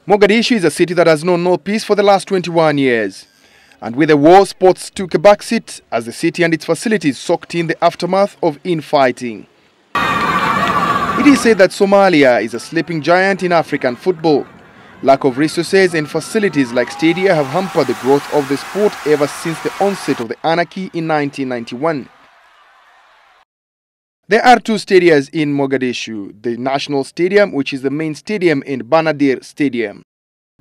Mogadishu is a city that has known no peace for the last 21 years. And with the war, sports took a backseat as the city and its facilities soaked in the aftermath of infighting. It is said that Somalia is a sleeping giant in African football. Lack of resources and facilities like stadia have hampered the growth of the sport ever since the onset of the anarchy in 1991. There are two stadiums in Mogadishu, the National Stadium, which is the main stadium, and Banadir Stadium.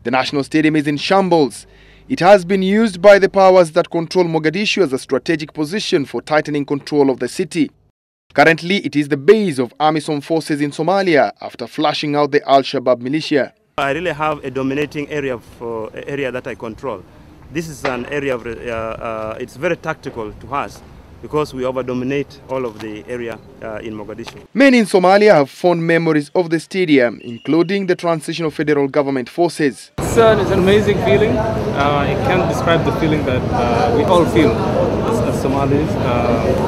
The National Stadium is in shambles. It has been used by the powers that control Mogadishu as a strategic position for tightening control of the city. Currently, it is the base of AMISOM forces in Somalia after flashing out the Al-Shabaab militia. I really have a dominating area that I control. This is an area of, it's very tactical to us, because we over-dominate all of the area in Mogadishu. Many in Somalia have fond memories of the stadium, including the transition of federal government forces. It's an amazing feeling. I can't describe the feeling that we all feel as Somalis.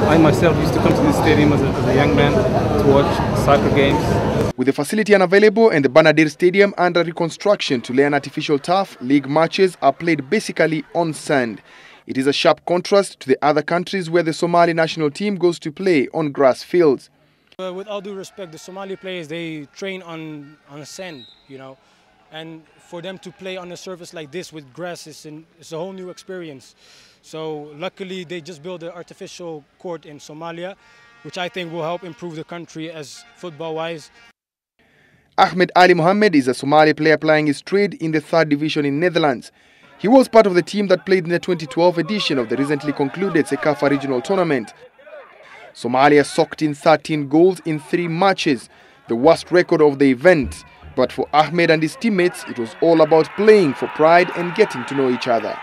I myself used to come to this stadium as a young man to watch soccer games. With the facility unavailable and the Banadir Stadium under reconstruction to lay an artificial turf, league matches are played basically on sand. It is a sharp contrast to the other countries where the Somali national team goes to play on grass fields. With all due respect, the Somali players, they train on sand, and for them to play on a surface like this with grass is a whole new experience. So luckily they just built an artificial court in Somalia, which I think will help improve the country as football-wise. Ahmed Ali Mohammed is a Somali player plying his trade in the 3rd division in Netherlands. He was part of the team that played in the 2012 edition of the recently concluded CECAFA regional tournament. Somalia socked in 13 goals in 3 matches, the worst record of the event. But for Ahmed and his teammates, it was all about playing for pride and getting to know each other.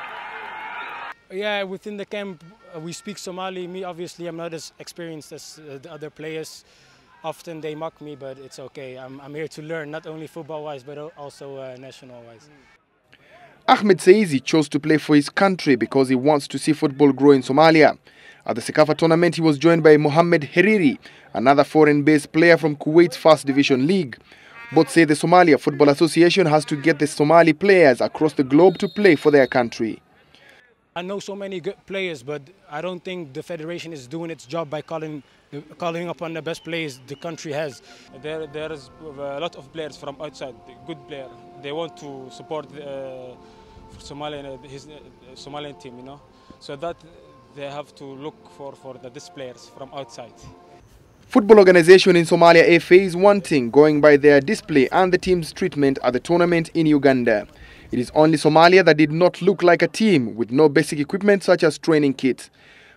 Yeah, within the camp, we speak Somali. Me, obviously, I'm not as experienced as the other players. Often they mock me, but it's okay. I'm here to learn, not only football-wise, but also national-wise. Ahmed says he chose to play for his country because he wants to see football grow in Somalia. At the CECAFA tournament, he was joined by Mohammed Heriri, another foreign-based player from Kuwait's 1st Division League. Both say the Somalia Football Association has to get the Somali players across the globe to play for their country. I know so many good players, but I don't think the federation is doing its job by calling upon the best players the country has. There is a lot of players from outside, good players. They want to support his Somalian team, so that they have to look for these players from outside. Football organization in Somalia, FA, is wanting, going by their display and the team's treatment at the tournament in Uganda. It is only Somalia that did not look like a team, with no basic equipment such as training kits.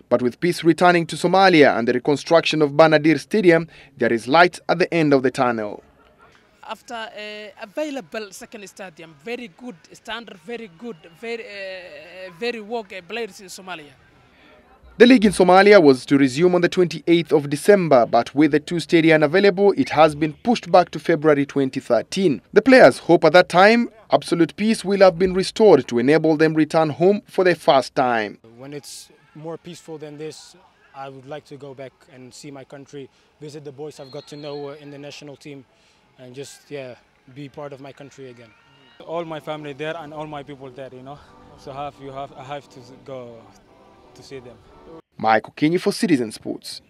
But with peace returning to Somalia and the reconstruction of Banadir Stadium, there is light at the end of the tunnel. After available second stadium, very good standard, very good, very work players in Somalia. The league in Somalia was to resume on the 28th of December, but with the 2 stadia unavailable, it has been pushed back to February 2013. The players hope at that time absolute peace will have been restored to enable them return home for the first time. When it's more peaceful than this, I would like to go back and see my country, visit the boys I've got to know in the national team, and just, be part of my country again. All my family there and all my people there, so I have to go to see them. Michael Kenny for Citizen Sports.